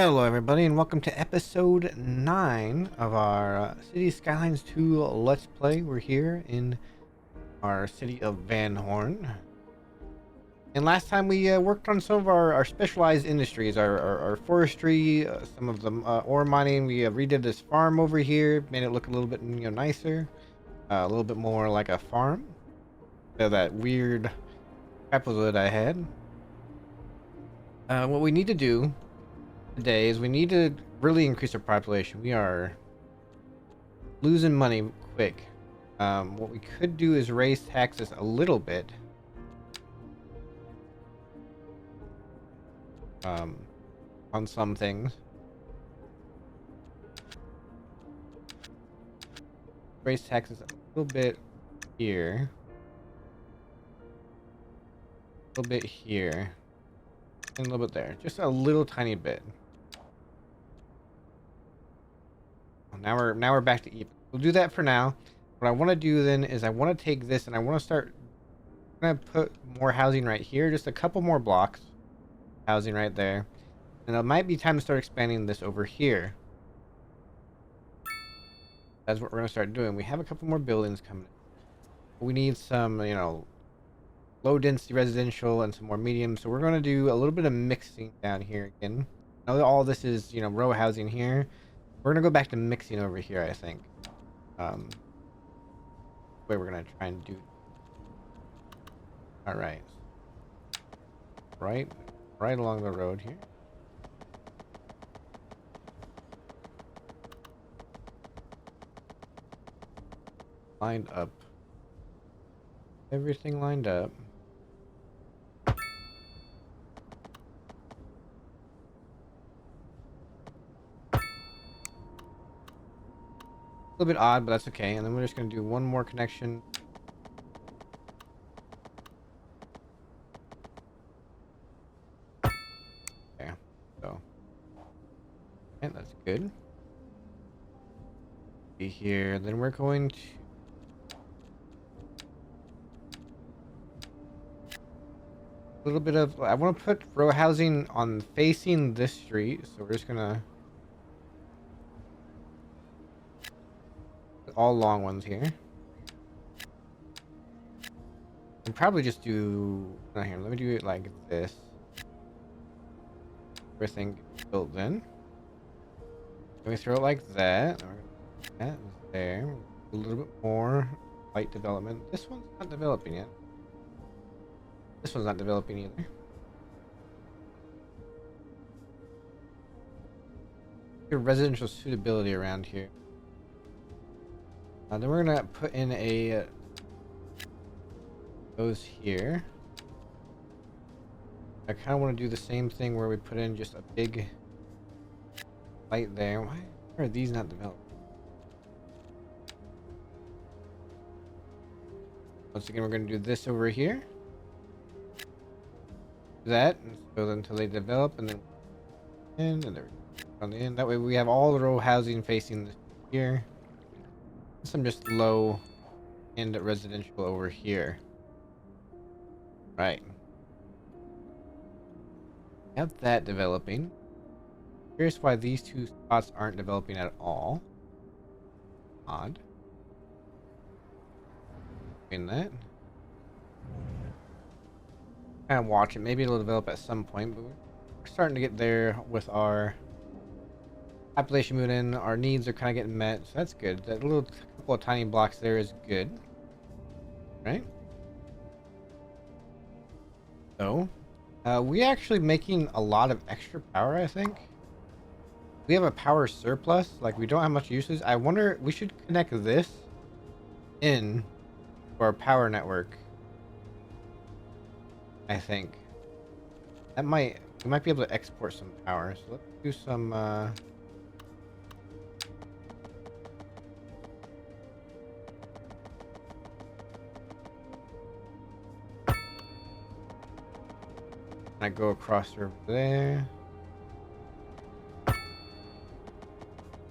Hello, everybody, and welcome to episode 9 of our City Skylines 2 Let's Play. We're here in our city of Van Horn. And last time we worked on some of our specialized industries, our forestry, some of the ore mining. We redid this farm over here, made it look a little bit nicer, a little bit more like a farm. So that weird trapezoid I had. What we need to do today is we need to really increase our population. We are losing money quick. What we could do is raise taxes a little bit. On some things. Raise taxes a little bit here. A little bit here. And a little bit there. Just a little tiny bit. Now we're back to even. We'll do that for now. What I want to do then is I want to take this and I want to start. I'm gonna put more housing right here, just a couple more blocks. Housing right there, and it might be time to start expanding this over here. That's what we're gonna start doing. We have a couple more buildings coming. We need some, low density residential and some more medium. So we're gonna do a little bit of mixing down here again. I know all this is, row housing here. We're gonna go back to mixing over here, I think. Way we're gonna try and do. All right. Right along the road here. Lined up. Everything lined up. A little bit odd, but that's okay. And then we're just gonna do one more connection. There. So. And that's good. Be here. Then we're going to. A little bit of. I want to put row housing on facing this street, so we're just gonna. All long ones here. And probably just do. Not here. Let me do it like this. Everything built in. Let me throw it like that. That is there. A little bit more light development. This one's not developing yet. This one's not developing either. Your residential suitability around here. Then we're gonna put in a those here. I kind of want to do the same thing where we put in just a big light there. Why are these not developed? Once again, we're gonna do this over here. That and so until they develop, and then and there we go. On the end. That way we have all the row housing facing this here. Some just low end residential over here. Right. Have that developing. Curious why these two spots aren't developing at all. Odd. In that. Kind of watch it. Maybe it'll develop at some point, but we're starting to get there with our population moving in. Our needs are kind of getting met, so that's good. That little couple of tiny blocks there is good, right? So, we actually making a lot of extra power. I think we have a power surplus. Like we don't have much usage. I wonder we should connect this in to our power network. I think that we might be able to export some power. So let's do some. I go across over there.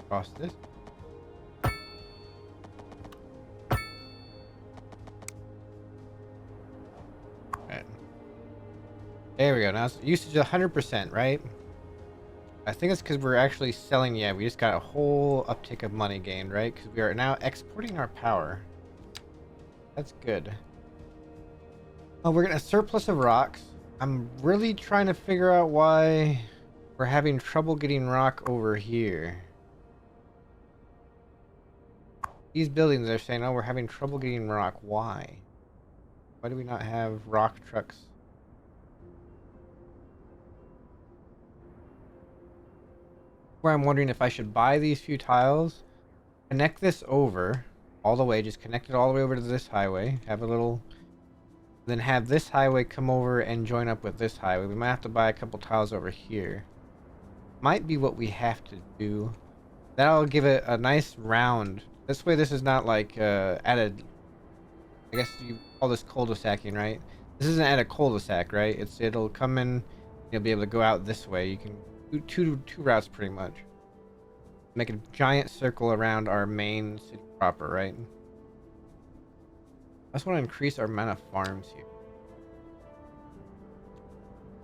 Across this. Right. There we go. Now it's usage 100%, right? I think it's because we're actually selling. Yeah, we just got a whole uptick of money gained, right? Because we are now exporting our power. That's good. Oh, we're getting a surplus of rocks. I'm really trying to figure out why we're having trouble getting rock over here. These buildings are saying, oh, we're having trouble getting rock. Why? Why do we not have rock trucks? Where I'm wondering if I should buy these few tiles, connect this over all the way, just connect it all the way over to this highway, have a little, then have this highway come over and join up with this highway. We might have to buy a couple tiles over here. Might be what we have to do. That'll give it a nice round. This way this is not like added, I guess you call this cul-de-sacing, right? This isn't at a cul-de-sac, right? It'll come in, you'll be able to go out this way. You can do two routes pretty much. Make a giant circle around our main city proper, right? I just want to increase our amount of farms here.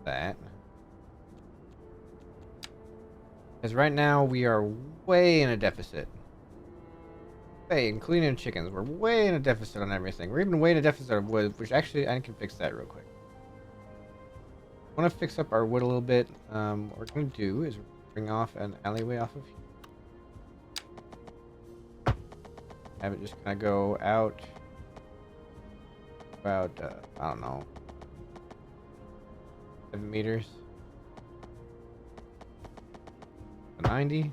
That. Because right now we are way in a deficit. Way, including in chickens, we're way in a deficit on everything. We're even way in a deficit of wood, which actually I can fix that real quick. I want to fix up our wood a little bit. What we're going to do is bring off an alleyway off of here. Have it just kind of go out about, I don't know, 7 meters. 90.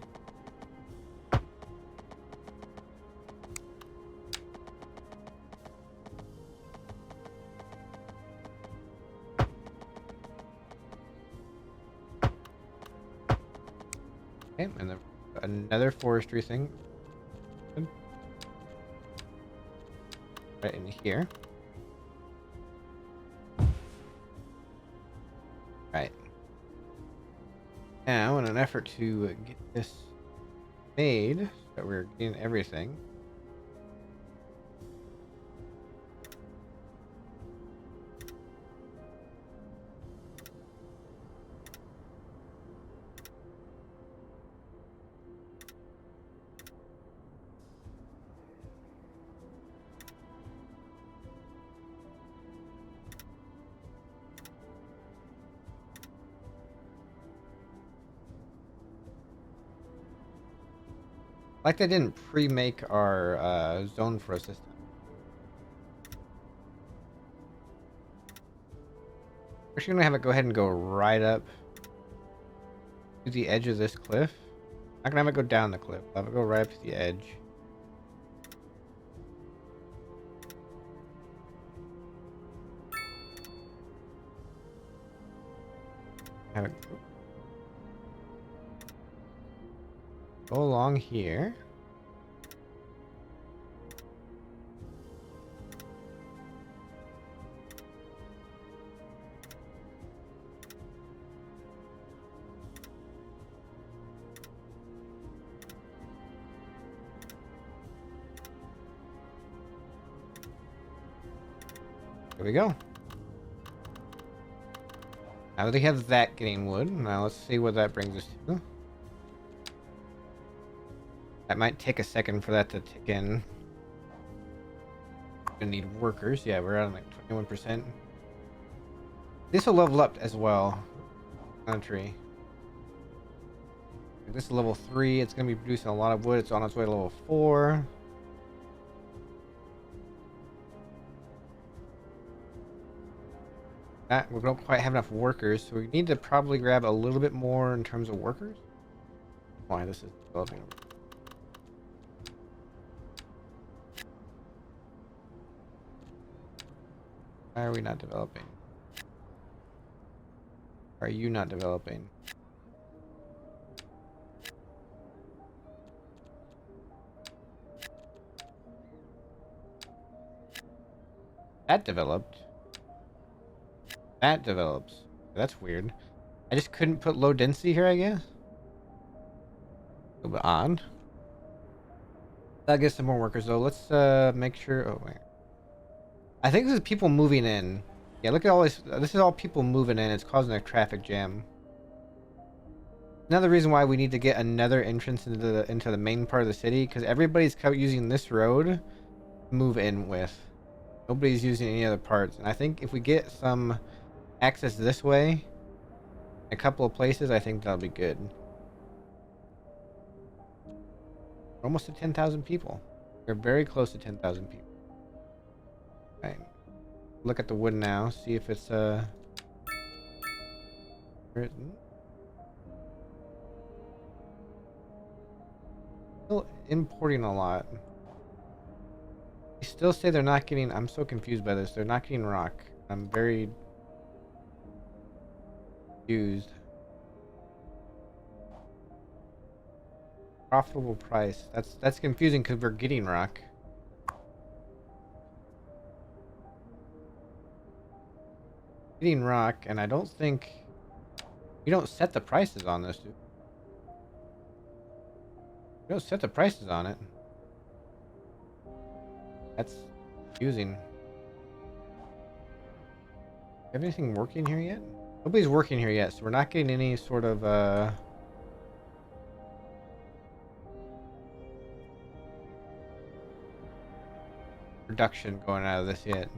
Okay, and then another forestry thing. Right in here. Right. Now, in an effort to get this made, so that we're getting everything. Like they didn't pre-make our zone for assistance. We're actually gonna have it go ahead and go right up to the edge of this cliff. Not gonna have it go down the cliff. I'll have it go right up to the edge. Have it go along here. There we go. Now that we have that getting wood, now let's see what that brings us to. That might take a second for that to tick in. Gonna need workers. Yeah, we're at like 21%. This will level up as well. Country. This is level 3. It's gonna be producing a lot of wood. It's on its way to level 4. We don't quite have enough workers, so we need to probably grab a little bit more in terms of workers. Why this is developing. Why are we not developing? Are you not developing? That developed. That develops. That's weird. I just couldn't put low density here, I guess. A little bit odd. I'll get some more workers though. Let's make sure. Oh wait. I think this is people moving in. Yeah, look at all this. This is all people moving in. It's causing a traffic jam. Another reason why we need to get another entrance into the main part of the city, because everybody's using this road to move in with. Nobody's using any other parts, and I think if we get some access this way, a couple of places, I think that'll be good. We're almost at 10,000 people. We're very close to 10,000 people. Right. Look at the wood now. See if it's written. Still importing a lot. They still say they're not getting. I'm so confused by this. They're not getting rock. I'm very confused. Profitable price. That's confusing because we're getting rock. Getting rock, and I don't think we don't set the prices on this, dude. We don't set the prices on it. That's confusing. Have anything working here yet? Nobody's working here yet, so we're not getting any sort of production going out of this yet.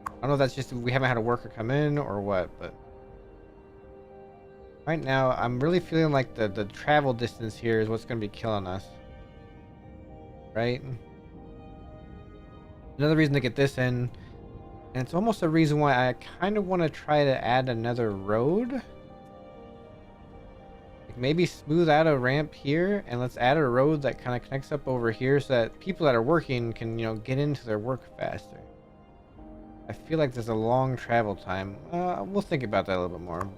I don't know if that's just we haven't had a worker come in or what, but right now I'm really feeling like the travel distance here is what's going to be killing us. Right? Another reason to get this in, and it's almost a reason why I kind of want to try to add another road. Like maybe smooth out a ramp here, and let's add a road that kind of connects up over here so that people that are working can, you know, get into their work faster. I feel like there's a long travel time. We'll think about that a little bit more.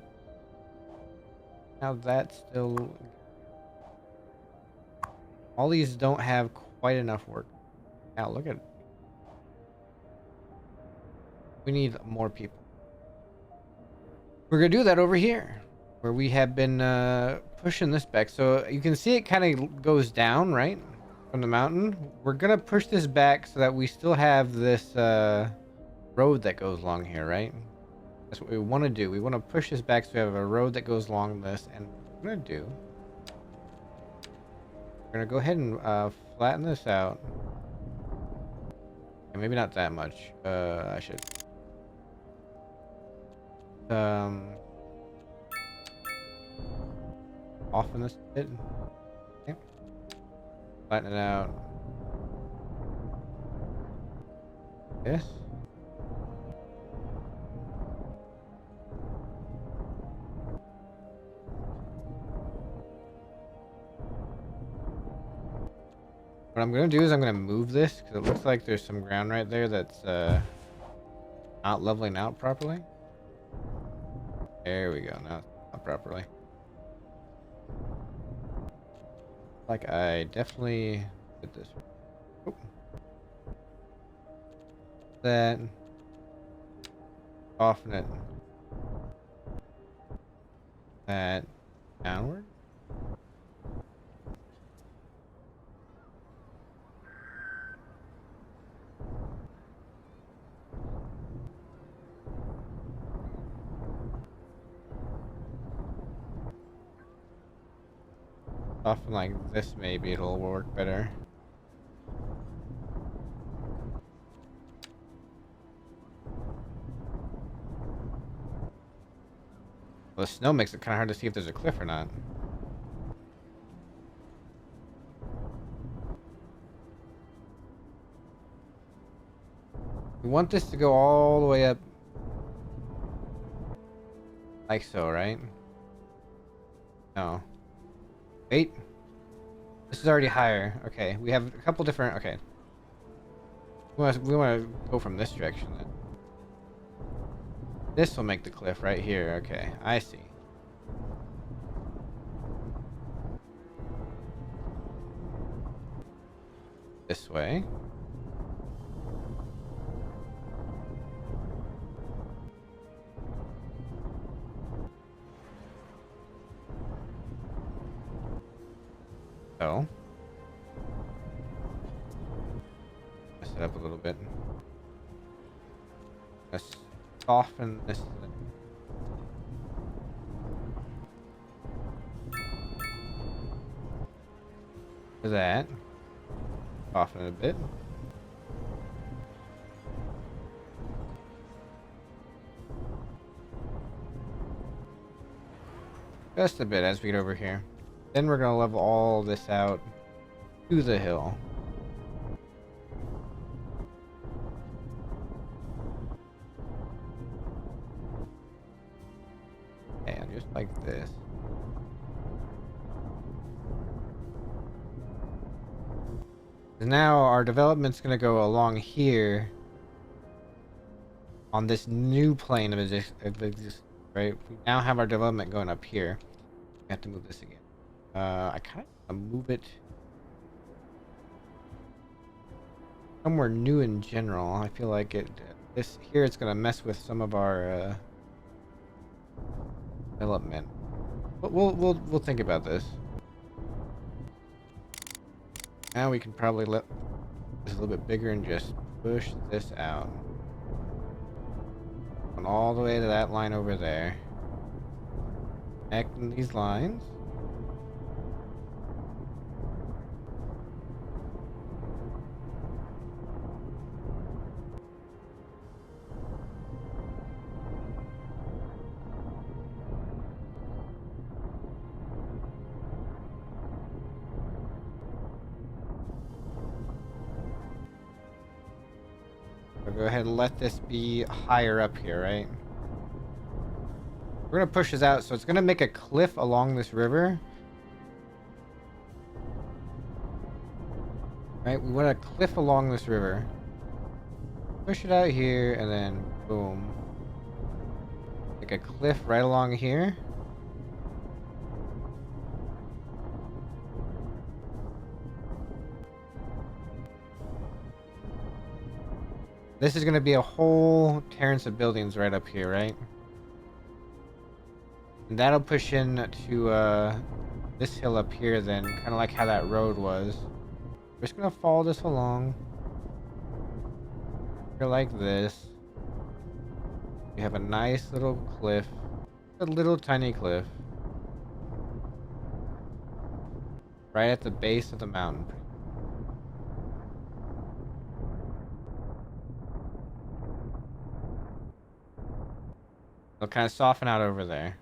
Now that's still... all these don't have quite enough work. Now look at it. We need more people. We're gonna do that over here, where we have been pushing this back. So you can see it kind of goes down, right? From the mountain. We're gonna push this back so that we still have this road that goes along here, right? That's what we want to do. We want to push this back so we have a road that goes along this. And what we're gonna do, we're gonna go ahead and flatten this out. Okay, maybe not that much. I should off in this bit. Okay. Flatten it out. Yes. What I'm gonna do is I'm gonna move this because it looks like there's some ground right there that's not leveling out properly. There we go. Now it's not properly. Like I definitely did this. Oh. That. Soften it. That downward. Soften like this, maybe it'll work better. Well, the snow makes it kind of hard to see if there's a cliff or not. We want this to go all the way up. Like so, right? No. Wait. This is already higher. Okay, we have a couple different... okay. We want to go from this direction then. This will make the cliff right here. Okay, I see. This way. So. Mess it up a little bit. Let's soften this. for that. Soften it a bit. Just a bit as we get over here. Then we're gonna level all this out to the hill. And just like this. Now our development's gonna go along here on this new plane of existence, right? We now have our development going up here. We have to move this again. I kind of move it somewhere new in general. I feel like this here it's gonna mess with some of our development. But we'll think about this. Now we can probably let this a little bit bigger and just push this out. And all the way to that line over there. Connecting these lines. We'll go ahead and let this be higher up here, right? We're gonna push this out, so it's gonna make a cliff along this river. Right, we want a cliff along this river. Push it out here, and then boom. Make a cliff right along here. This is going to be a whole terrace of buildings right up here, right? And that'll push in to this hill up here then, kind of like how that road was. We're just going to follow this along. Here like this. We have a nice little cliff. A little tiny cliff. Right at the base of the mountain. It'll kind of soften out over there.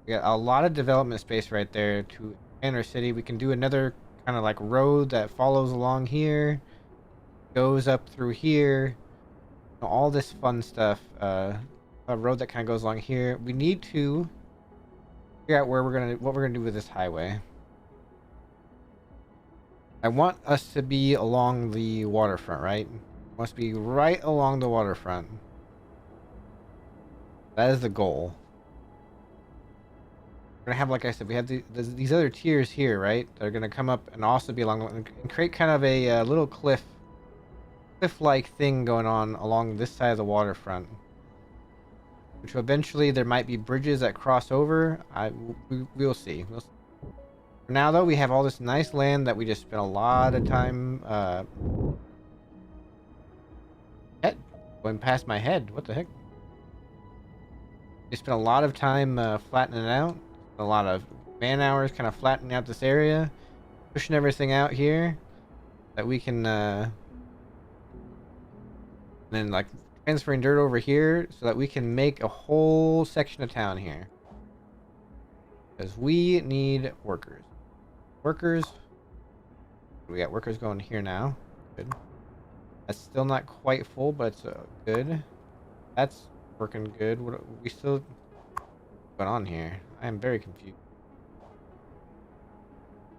We got a lot of development space right there to enter city. We can do another kind of like road that follows along here, goes up through here, all this fun stuff. A road that kind of goes along here. We need to figure out what we're gonna do with this highway. I want us to be along the waterfront, right? Must be right along the waterfront. That is the goal. We're gonna have, like I said, we have these other tiers here, right? That are gonna come up and also be along and create kind of a little cliff-like thing going on along this side of the waterfront. Which eventually there might be bridges that cross over. We'll see. For now, though, we have all this nice land that we just spent a lot of time. Going past my head. What the heck? We spent a lot of time flattening it out. A lot of man hours kind of flattening out this area. Pushing everything out here. That we can... then, like, transferring dirt over here so that we can make a whole section of town here. Because we need workers. Workers. We got workers going here now. Good. That's still not quite full, but it's good. That's working good. What we still going on here? I am very confused.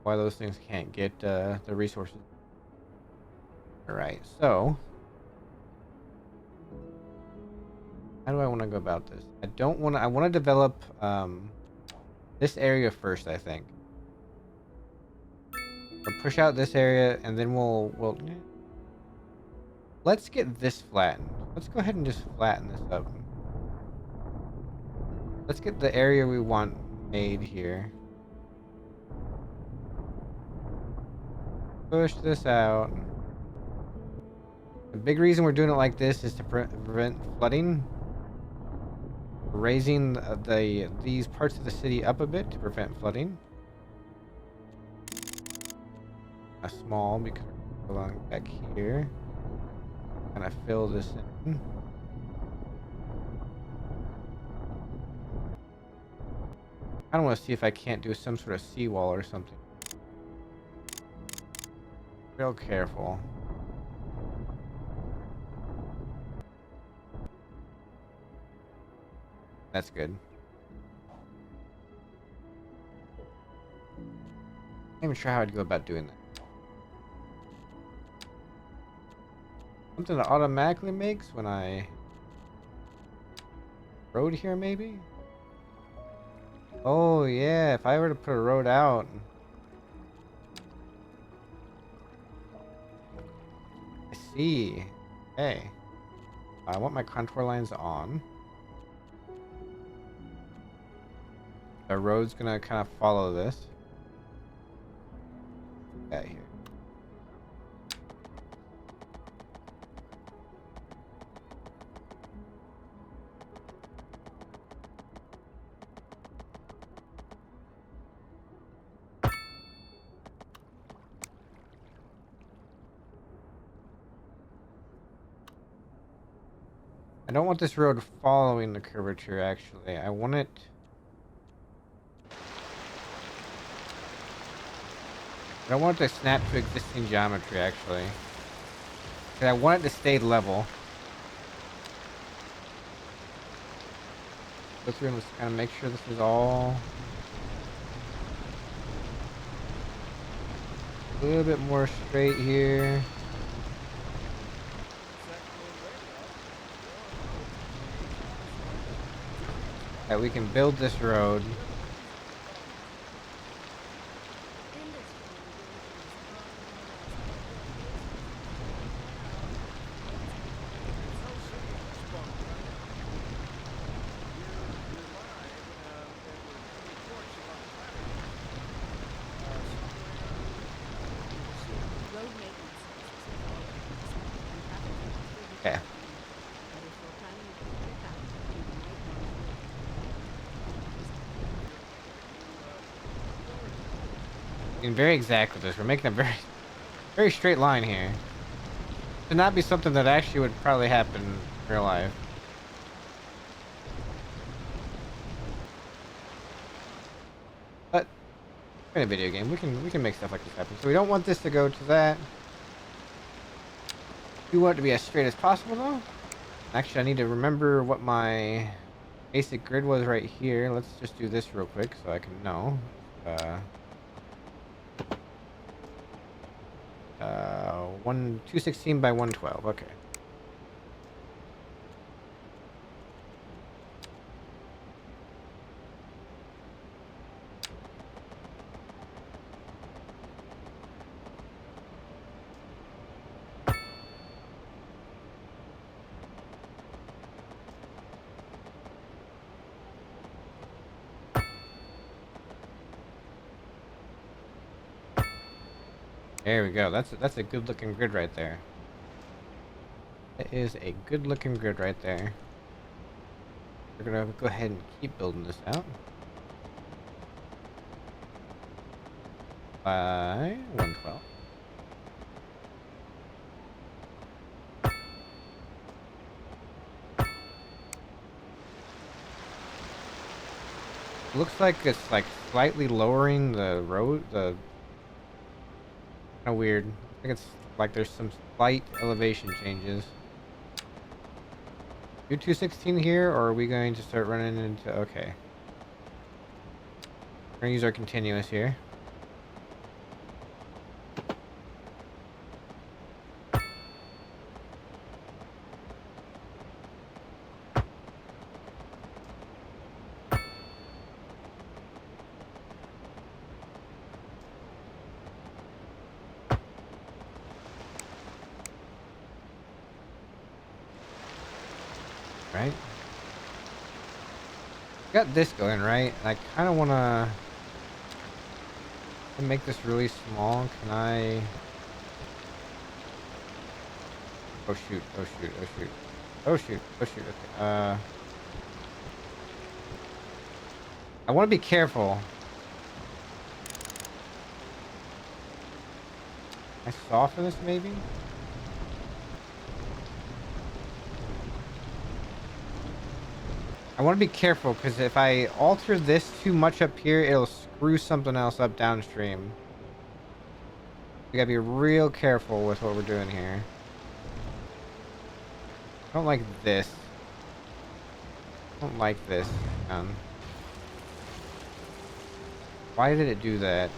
Why those things can't get the resources. Alright, so how do I want to go about this? I want to develop this area first, I think. Or push out this area and then we'll let's get this flattened. Let's go ahead and just flatten this up. Let's get the area we want made here. Push this out. The big reason we're doing it like this is to prevent flooding. Raising these parts of the city up a bit to prevent flooding. small because we're along back here. Kind of fill this in. I don't want to see if I can't do some sort of seawall or something. Real careful. That's good. Not even sure how I'd go about doing that. Something that automatically makes when I road here, maybe? Oh yeah, if I were to put a road out. I see. Okay. I want my contour lines on. The road's gonna kind of follow this. Yeah, here. I don't want this road following the curvature, actually. I want it... I don't want it to snap to existing geometry, actually. Because I want it to stay level. Go through and just kind of make sure this is all... a little bit more straight here. That we can build this road. Okay. Being very exact with this, we're making a very straight line here. Should not be something that actually would probably happen in real life. But in a video game, we can make stuff like this happen. So we don't want this to go to that. We want it to be as straight as possible, though. Actually, I need to remember what my basic grid was right here. Let's just do this real quick so I can know. 216 by 112. Okay. There we go. That's a good looking grid right there. That is a good looking grid right there. We're gonna go ahead and keep building this out. By 112. Looks like it's like slightly lowering the road, the kind of weird. I think it's like there's some slight elevation changes. Do 216 here, or are we going to start running into... Okay. We're going to use our continuous here. Right? Got this going, right? And I kind of want to make this really small. Can I... Oh shoot, oh shoot, oh shoot. Oh shoot, oh shoot, okay. I want to be careful. I soften this maybe? I want to be careful because if I alter this too much up here, it'll screw something else up downstream. We gotta be real careful with what we're doing here. I don't like this. I don't like this. Why did it do that?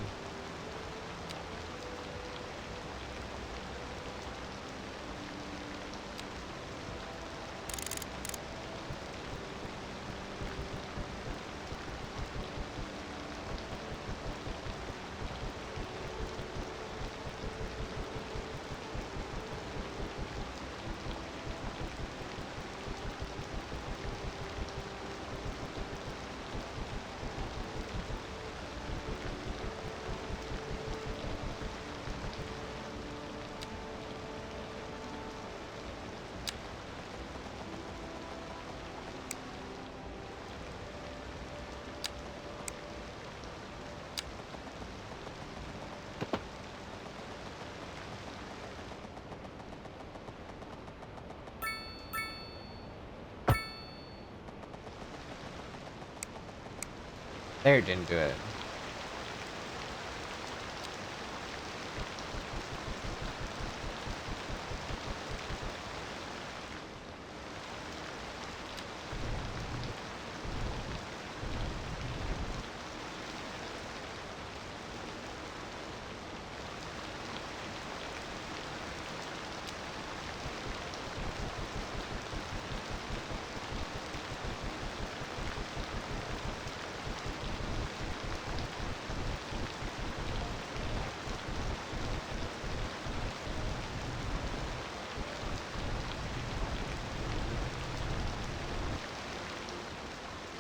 There, it didn't do it.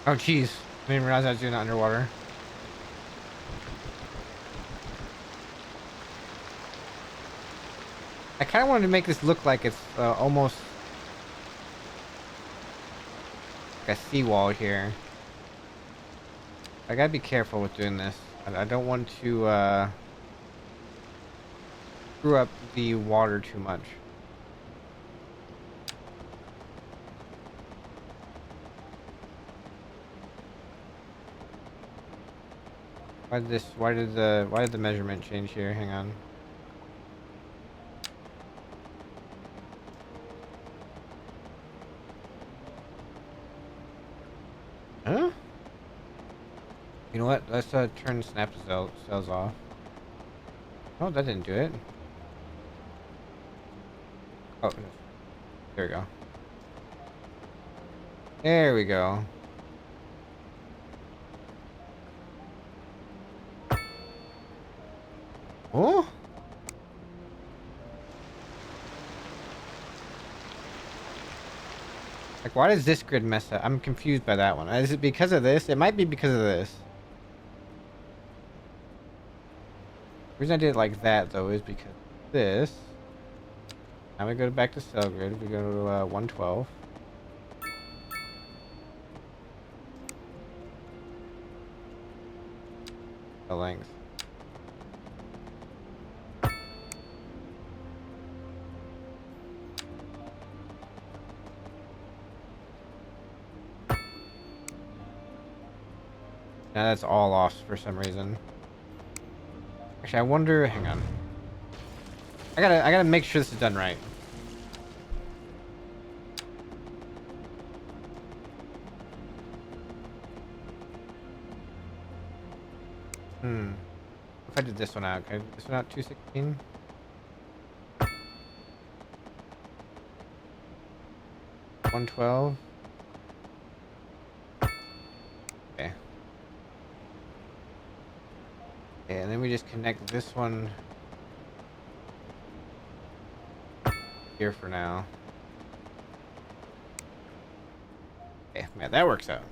Oh, jeez. I didn't realize I was doing that underwater. I kind of wanted to make this look like it's almost like a seawall here. I gotta be careful with doing this. I don't want to screw up the water too much. Why did the measurement change here? Hang on. Huh? You know what? Let's turn snap cells off. Oh, that didn't do it. Oh, there we go. There we go. Oh? Like, why does this grid mess up? I'm confused by that one. Is it because of this? It might be because of this. The reason I did it like that, though, is because this. Now we go back to cell grid. We go to 112. The length. Now that's all off for some reason. Actually, I wonder. Hang on. I gotta make sure this is done right. If I did this one out, can I do this one out 216? $112. Okay. Okay, and then we just connect this one here for now. Okay, man, that works out.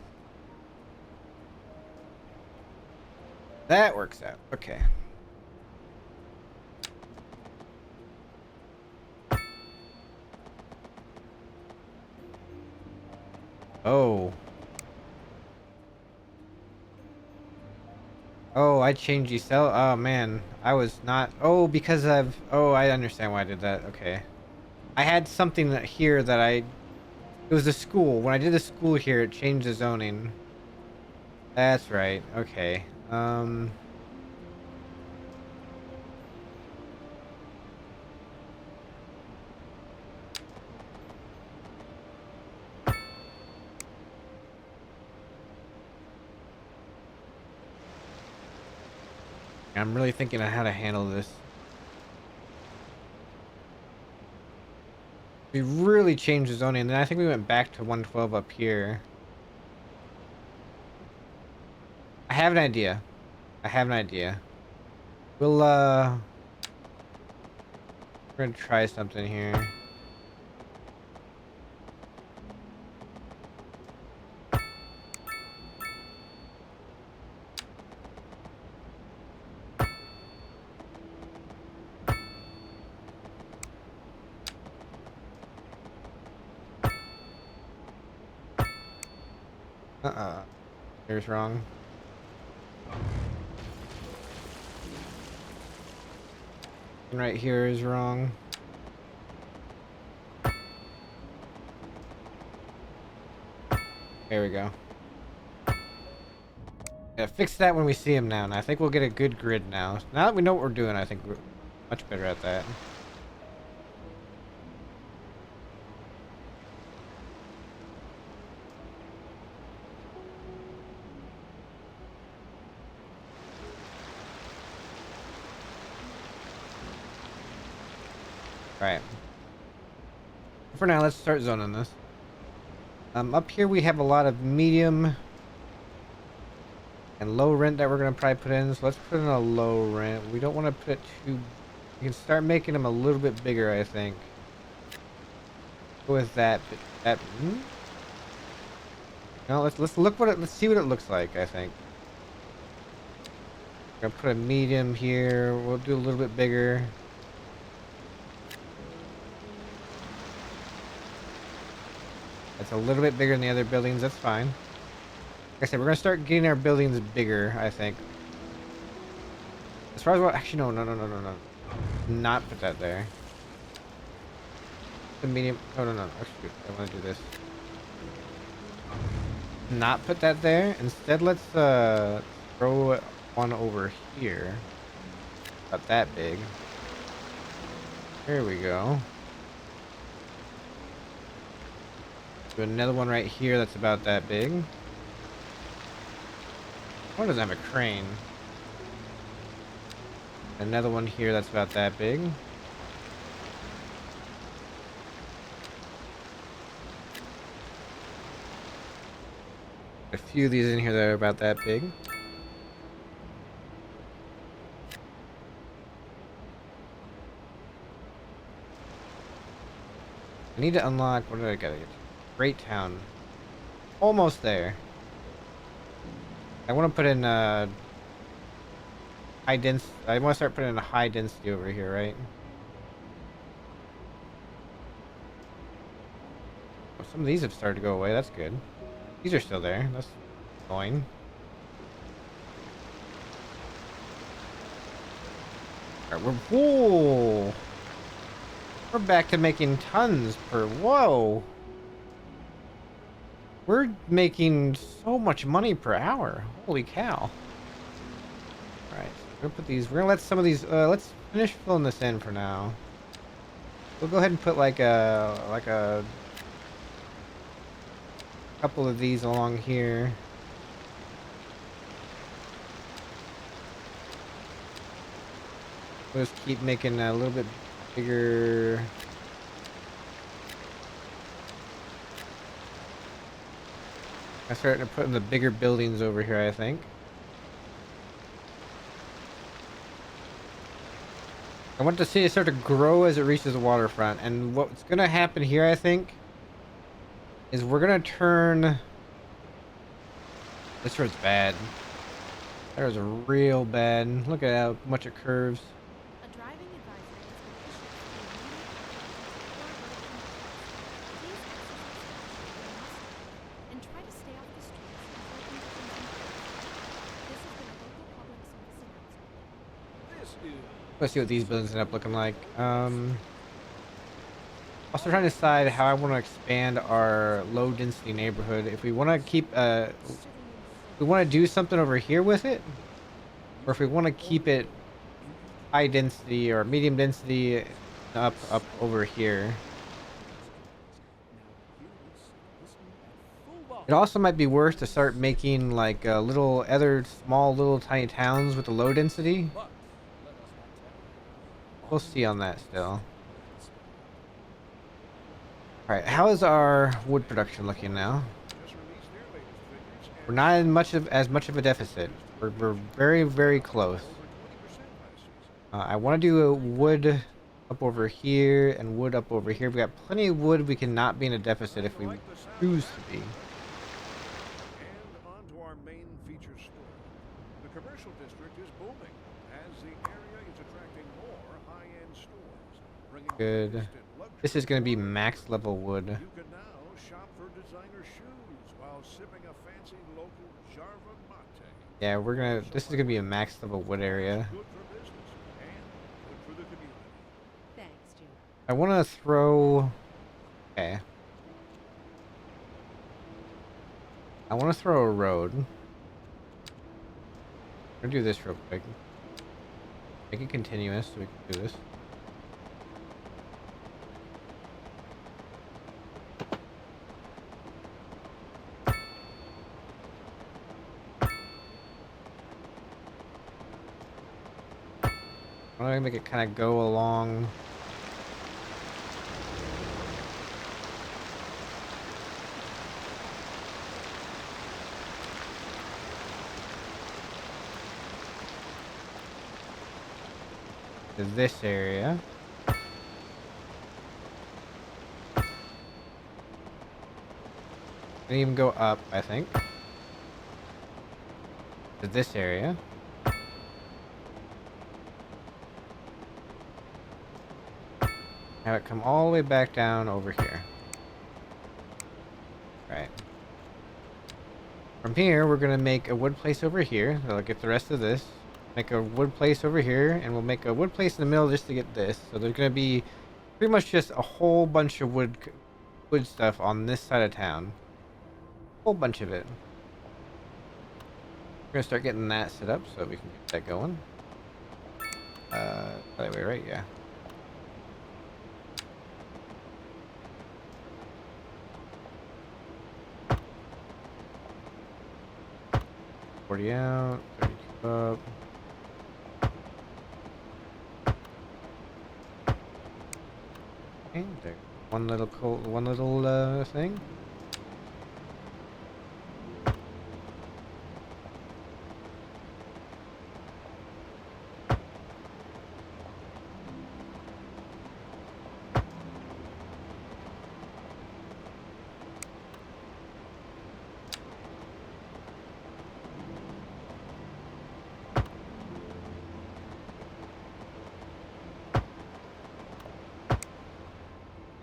That works out. Okay. Oh. Oh, I changed you cell. Oh man, I was not. Oh, because I've. Oh, I understand why I did that. Okay, I had something here that I. It was the school. When I did the school here, it changed the zoning. That's right. Okay. I'm really thinking on how to handle this. We really changed the zoning, and then I think we went back to 112 up here. I have an idea. I have an idea. We're gonna try something here. Here's wrong. And right here is wrong. There we go. Yeah, fix that when we see him now, and I think we'll get a good grid now. Now that we know what we're doing, I think we're much better at that. Right. For now, let's start zoning this. Up here we have a lot of medium and low rent that we're gonna probably put in. So let's put in a low rent. We don't want to put it too. We can start making them a little bit bigger, I think. Go with that. No, let's look what it. Let's see what it looks like. I think. We're gonna put a medium here. We'll do a little bit bigger. It's a little bit bigger than the other buildings. That's fine. Like I said, we're gonna start getting our buildings bigger, I think. As far as what, actually, no. Not put that there. The medium. Oh no. Actually, I want to do this. Not put that there. Instead, let's throw one over here. About that big. There we go. Do another one right here that's about that big. One doesn't have a crane. Another one here that's about that big. A few of these in here that are about that big. I need to unlock, what did I gotta get to? Great Town. Almost there. I want to put in high density. I want to start putting in a high density over here, right? Oh, some of these have started to go away. That's good. These are still there. That's annoying. Alright, whoa! We're back to making tons per. Whoa! We're making so much money per hour. Holy cow. Alright, so we're gonna put these. We're gonna let some of these. Let's finish filling this in for now. We'll go ahead and put like a couple of these along here. We'll just keep making a little bit bigger. I'm starting to put in the bigger buildings over here, I think. I want the city to start to grow as it reaches the waterfront. And what's going to happen here, I think, is we're going to turn... This road's bad. That road's real bad. Look at how much it curves. A driving advisory has been issued for immediate and try to stay off the streets until conditions improve. This has been a local public Let's see what these buildings end up looking like. Also trying to decide how I want to expand our low density neighborhood. If we want to keep, we want to do something over here with it, or if we want to keep it high density or medium density up over here. It also might be worth to start making like little other small little tiny towns with the low density. We'll see on that still. Alright, how is our wood production looking now? We're not in as much of a deficit. We're very, very close. I want to do a wood up over here and wood up over here. We got plenty of wood. We cannot be in a deficit if we choose to be. And on to our main feature store. The commercial district is booming as the area is attracting more high-end stores, bringing Good. the latest in luxury This is going to be products. max level wood. You can now shop for designer shoes while sipping a fancy local Jarva mate. Yeah, this is going to be a max level wood area. Good for business and good for the community. Thanks, Jim. I want to throw... Okay. I want to throw a road. I'm going to do this real quick. Make it continuous so we can do this. I'm going to make it kind of go along. To this area. And even go up, I think. To this area. Have it come all the way back down over here. Right. From here, we're gonna make a wood place over here. So I'll get the rest of this. Make a wood place over here, and we'll make a wood place in the middle just to get this. So there's gonna be pretty much just a whole bunch of wood stuff on this side of town. Whole bunch of it. We're gonna start getting that set up so we can get that going. By the way, right? Yeah. $40 out, 32 up. Okay, there. One little thing.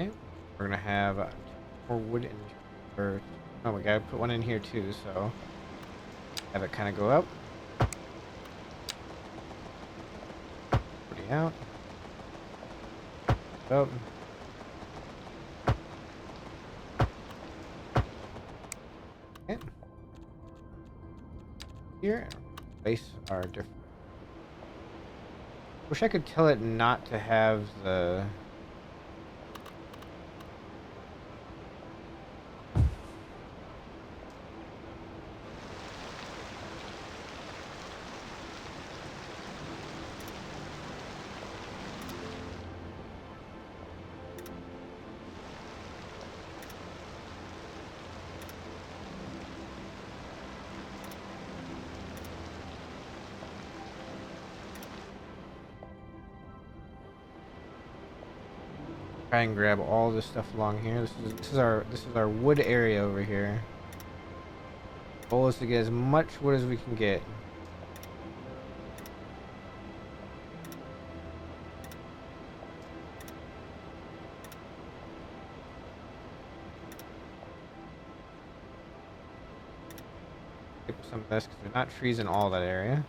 Okay, we're gonna have more wood in here. Oh, we gotta put one in here too, so have it kind of go up. 40 out. Up. Okay. Here, place our different. Wish I could tell it not to have the. Try and grab all this stuff along here. This is our wood area over here. Goal is to get as much wood as we can get. Skip some of this because we're not trees in all that area.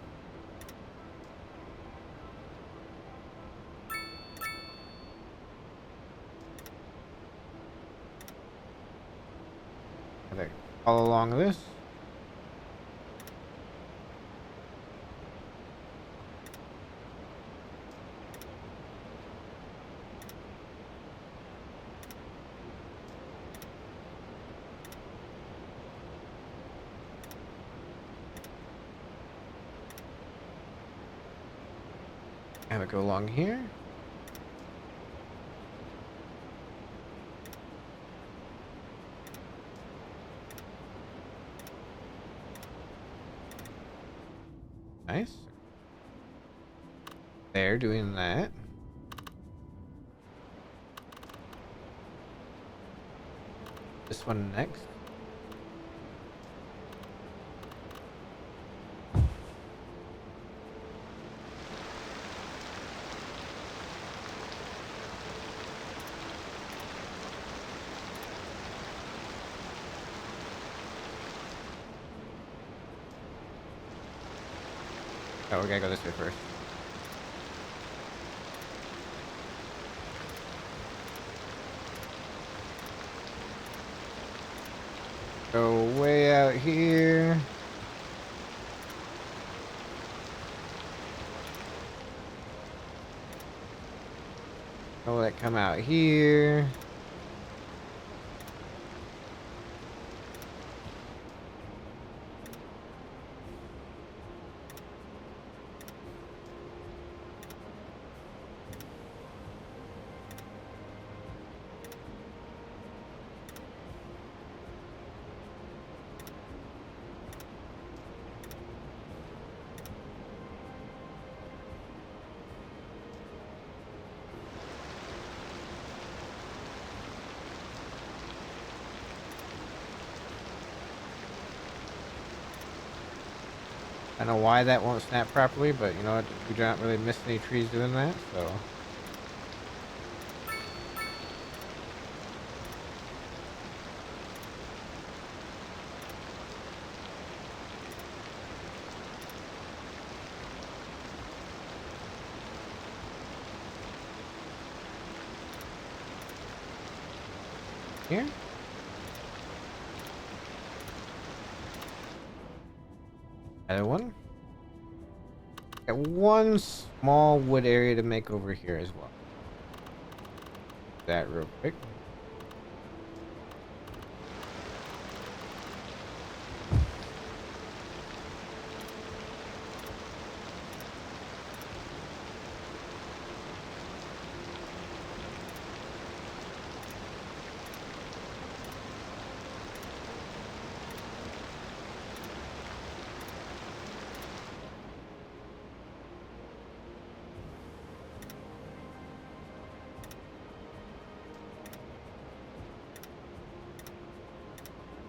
that follow along this. Have it go along here. Nice. They're doing that. This one next. Oh, we gotta go this way first. Go way out here. Oh, let come out here. I don't know why that won't snap properly, but you know what? We don't really miss any trees doing that, so. Here? Another one. Got one small wood area to make over here as well. That real quick.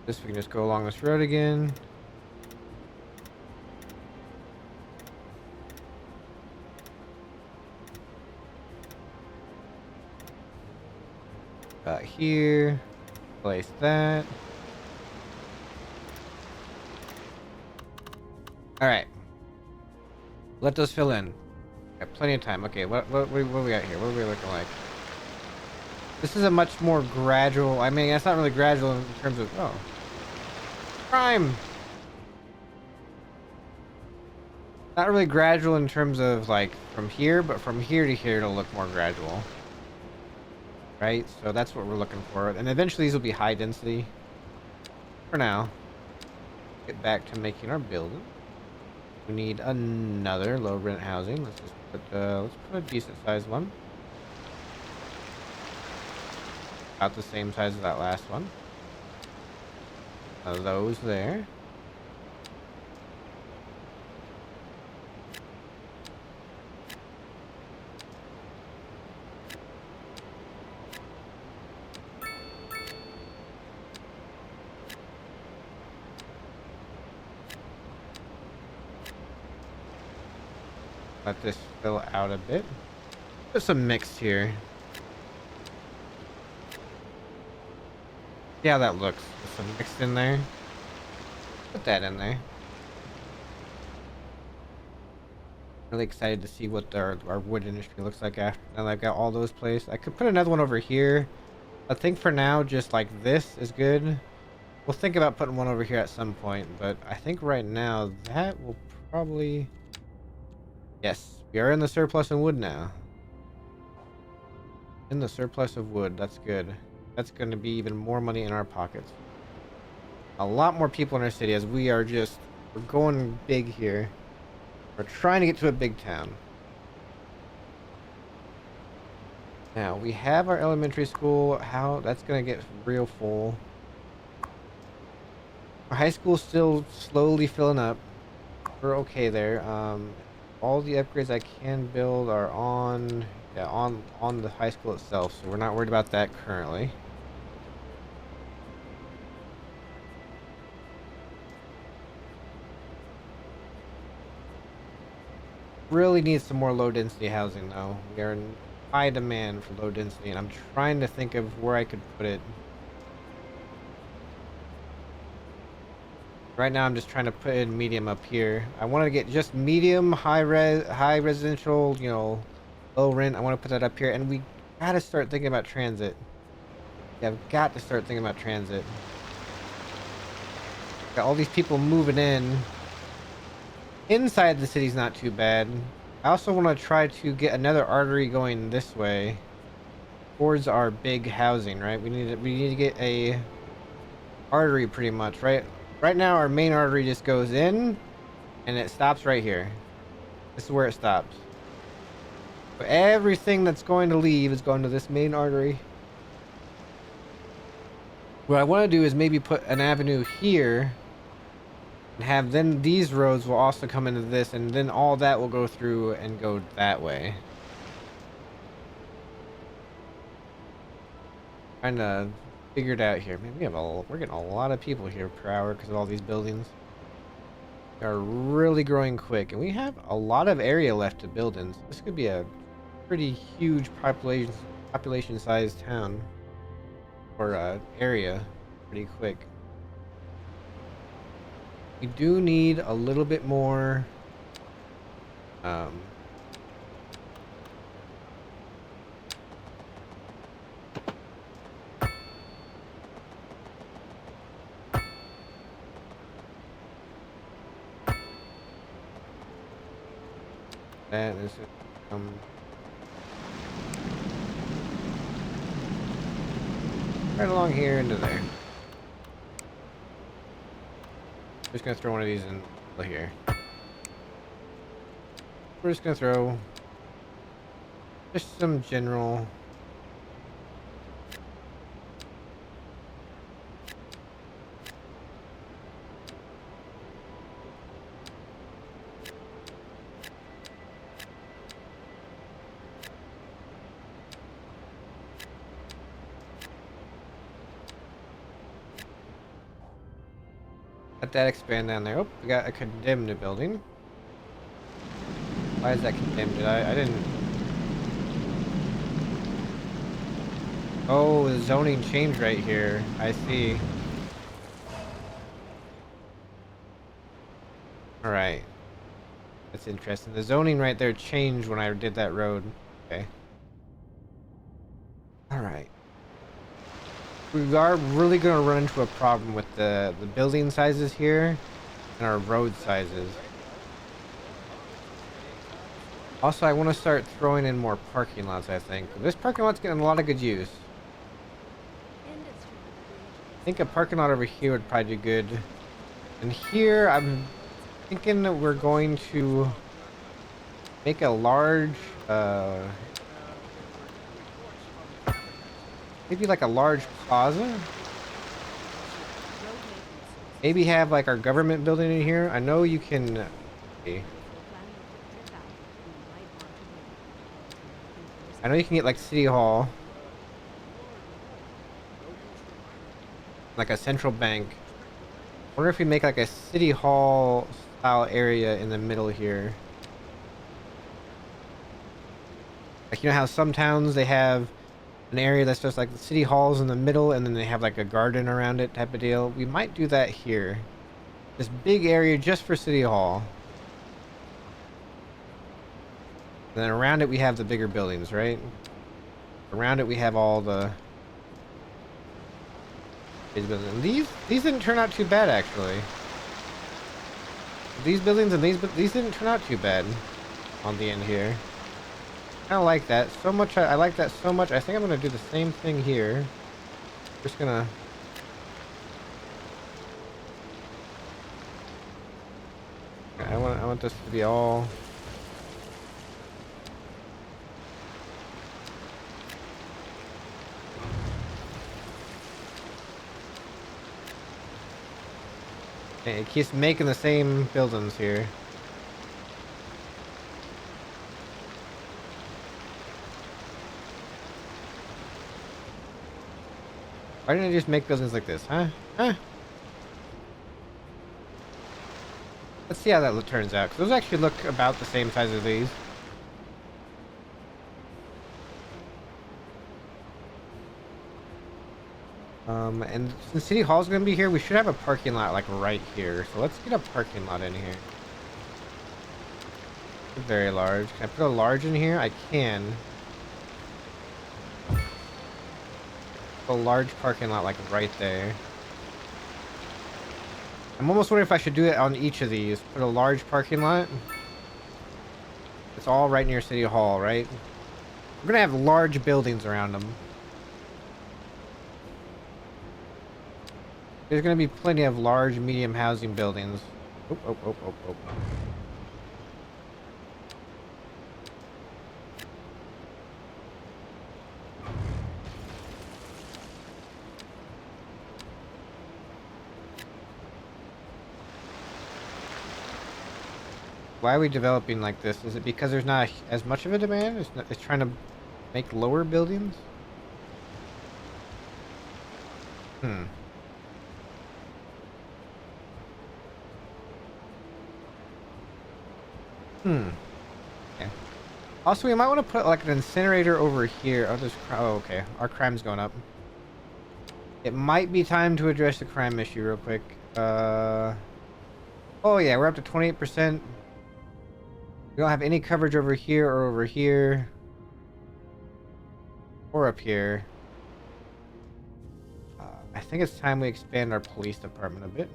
This we can just go along this road again. Here, place that. All right, let those fill in. Got plenty of time. Okay, what we got here? What are we looking like? This is a much more gradual. I mean, it's not really gradual in terms of crime. Not really gradual in terms of like from here, but from here to here it'll look more gradual. Right? So that's what we're looking for. And eventually these will be high density. For now. Get back to making our building. We need another low rent housing. Let's just put a decent sized one. About the same size as that last one. Those there. Let this fill out a bit. Put some mixed here. See how that looks. With some mixed in there. Put that in there. Really excited to see what our wood industry looks like after now that I've got all those placed. I could put another one over here. I think for now, just like this is good. We'll think about putting one over here at some point, but I think right now that will probably... Yes, we are in the surplus in wood now. In the surplus of wood, that's good. That's going to be even more money in our pockets. A lot more people in our city as we are just... We're going big here. We're trying to get to a big town. Now, we have our elementary school. How... That's going to get real full. Our high school's still slowly filling up. We're okay there. All the upgrades I can build are on... Yeah, on the high school itself, so we're not worried about that currently. Really need some more low density housing though. We are in high demand for low density, and I'm trying to think of where I could put it. Right now I'm just trying to put in medium up here. I want to get just medium, high residential, you know, low rent. I want to put that up here, and we gotta start thinking about transit. Yeah, I've got to start thinking about transit. Got all these people moving in. Inside the city's not too bad. I also want to try to get another artery going this way towards our big housing, right? We need to get a artery pretty much, right? Right now our main artery just goes in and it stops right here. This is where it stops. So everything that's going to leave is going to this main artery. What I want to do is maybe put an avenue here and have then these roads will also come into this, and then all that will go through and go that way. Trying to figure it out here. Man, we're getting a lot of people here per hour because of all these buildings. They are really growing quick, and we have a lot of area left to build in. So this could be a pretty huge population sized town or area pretty quick. We do need a little bit more that is right along here into there. Just gonna throw one of these in here. We're just gonna throw just some general. Let that expand down there. Oh, we got a condemned building. Why is that condemned? I didn't... Oh, the zoning changed right here. I see. Alright. That's interesting. The zoning right there changed when I did that road. Okay. Alright. We are really going to run into a problem with the building sizes here and our road sizes. Also, I want to start throwing in more parking lots, I think. This parking lot's getting a lot of good use. I think a parking lot over here would probably do good. And here, I'm thinking that we're going to make a large, maybe like a large plaza? Maybe have like our government building in here. I know you can... I know you can get like City Hall. Like a central bank. I wonder if we make like a City Hall style area in the middle here. Like, you know how some towns they have an area that's just like the City Hall's in the middle and then they have like a garden around it type of deal? We might do that here. This big area just for City Hall. And then around it we have the bigger buildings, right? Around it we have all the These buildings. These didn't turn out too bad actually. These buildings and these didn't turn out too bad on the end here. I like that so much. I like that so much. I think I'm gonna do the same thing here. Just gonna. I want this to be all. It keeps making the same buildings here. Why didn't I just make buildings like this, huh? Huh? Let's see how that turns out, 'cause those actually look about the same size as these. And since City Hall's gonna be here, we should have a parking lot like right here. So let's get a parking lot in here. Very large. Can I put a large in here? I can. A large parking lot like right there. I'm almost wondering if I should do it on each of these. Put a large parking lot. It's all right near City Hall, right? We're gonna have large buildings around them. There's gonna be plenty of large, medium housing buildings. Oh, oh, oh, oh, oh. Why are we developing like this? Is it because there's not as much of a demand? It's trying to make lower buildings? Hmm. Okay. Also, we might want to put like an incinerator over here. Oh, okay. Our crime's going up. It might be time to address the crime issue real quick. Oh yeah, we're up to 28%. We don't have any coverage over here or over here. Or up here. I think it's time we expand our police department a bit.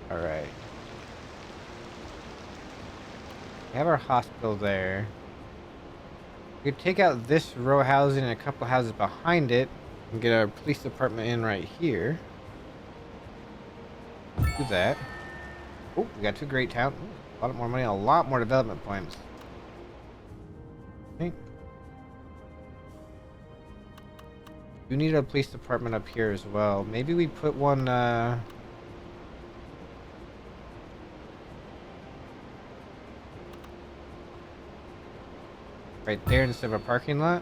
Alright. We have our hospital there. We could take out this row housing and a couple houses behind it and get our police department in right here. Do that. Oh, we got two great towns. A lot more money, a lot more development points. Okay. We need a police department up here as well. Maybe we put one, right there instead of a parking lot.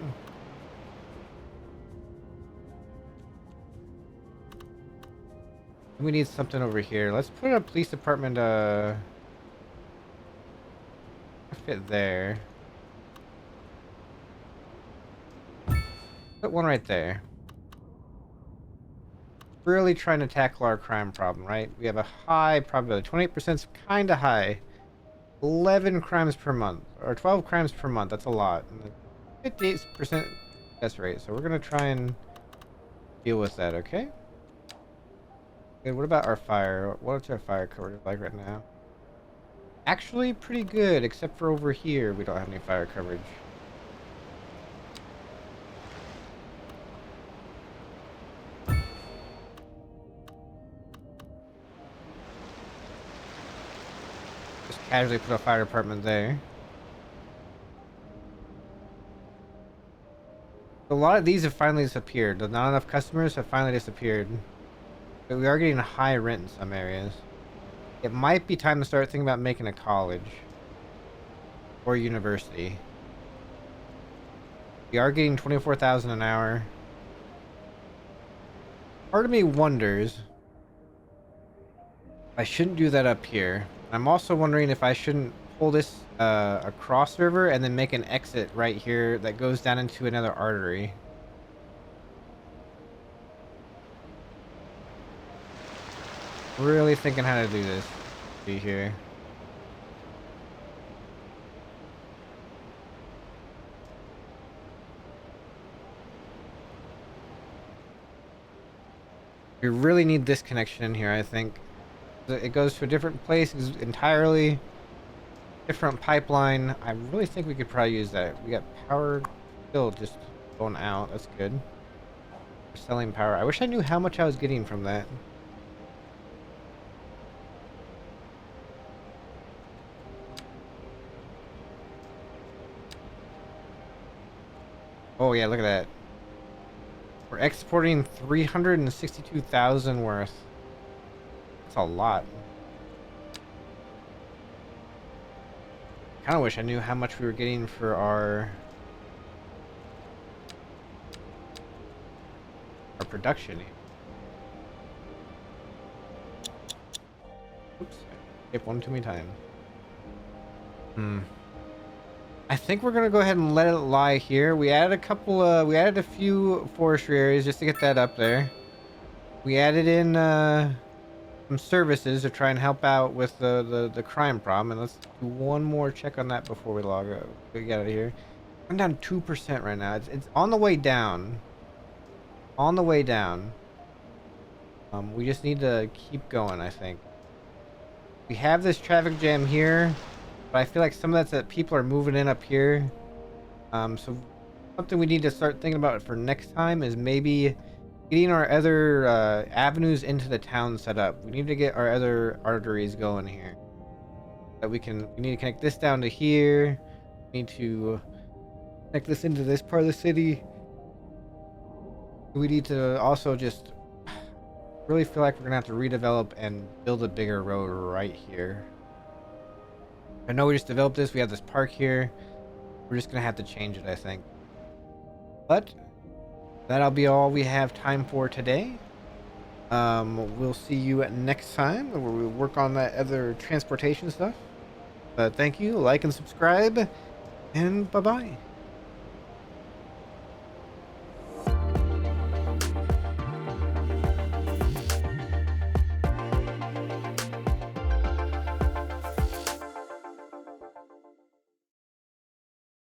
We need something over here. Let's put a police department, fit there. Put one right there. Really trying to tackle our crime problem, right? We have a high probability. 28% is kind of high. 11 crimes per month, or 12 crimes per month. That's a lot. 58% success rate. So we're gonna try and deal with that. Okay. Okay. What about our fire? What's our fire coverage like right now? Actually, pretty good, except for over here. We don't have any fire coverage. Casually put a fire department there. A lot of these have finally disappeared. Not enough customers have finally disappeared. But we are getting a high rent in some areas. It might be time to start thinking about making a college. Or university. We are getting 24,000 an hour. Part of me wonders I shouldn't do that up here. I'm also wondering if I shouldn't pull this across the river and then make an exit right here that goes down into another artery. Really thinking how to do this. See here. We really need this connection in here, I think. It goes to a different place, it's entirely different pipeline. I really think we could probably use that. We got power still just going out. That's good. We're selling power. I wish I knew how much I was getting from that. Oh yeah, look at that. We're exporting 362,000 worth. That's a lot. Kind of wish I knew how much we were getting for our production. Oops, I hit one too many times. I think we're gonna go ahead and let it lie here. We added a few forestry areas just to get that up there. We added in some services to try and help out with the crime problem, and let's do one more check on that before we log out. We get out of here. I'm down 2% right now. It's on the way down. On the way down. We just need to keep going, I think. We have this traffic jam here, but I feel like some of that's that people are moving in up here. So something we need to start thinking about for next time is maybe getting our other avenues into the town set up. We need to get our other arteries going here. That we need to connect this down to here. We need to connect this into this part of the city. We need to also just really feel like we're gonna have to redevelop and build a bigger road right here. I know we just developed this. We have this park here. We're just gonna have to change it, I think. But that'll be all we have time for today. We'll see you next time where we work on that other transportation stuff. Thank you, like and subscribe, and bye-bye.